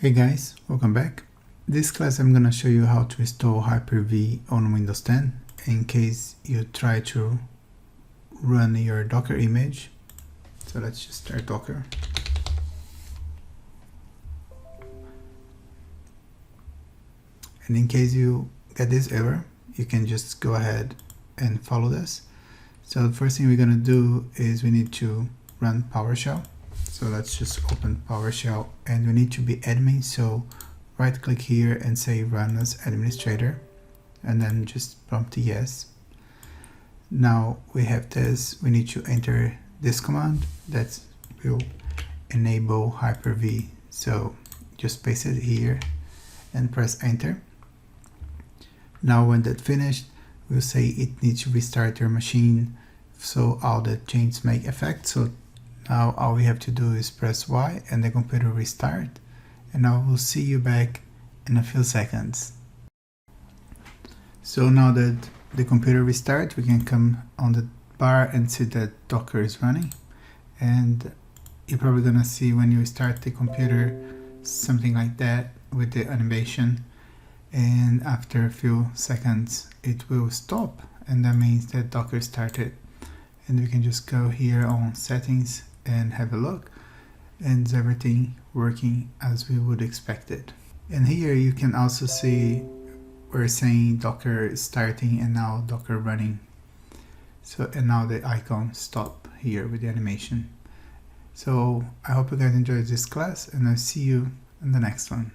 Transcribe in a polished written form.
Hey guys, welcome back. This class I'm gonna show you how to install Hyper-V on Windows 10 in case you try to run your Docker image. So let's just start Docker. And in case you get this error, you can just go ahead and follow this. So the first thing we're gonna do is we need to run PowerShell. So let's just open PowerShell and we need to be admin. So right click here and say run as administrator and then just prompt yes. Now we have this, we need to enter this command that will enable Hyper-V. So just paste it here and press enter. Now when that's finished, we'll say it needs to restart your machine so all the changes make effect. So now all we have to do is press Y and the computer restart, and now we'll see you back in a few seconds. So now that the computer restart, we can come on the bar and see that Docker is running, and you're probably gonna see when you start the computer something like that with the animation, and after a few seconds it will stop, and that means that Docker started. And we can just go here on settings and have a look, and is everything working as we would expect it. And here you can also see we're saying Docker starting and now Docker running. So and now the icon stop here with the animation. So I hope you guys enjoyed this class, and I'll see you in the next one.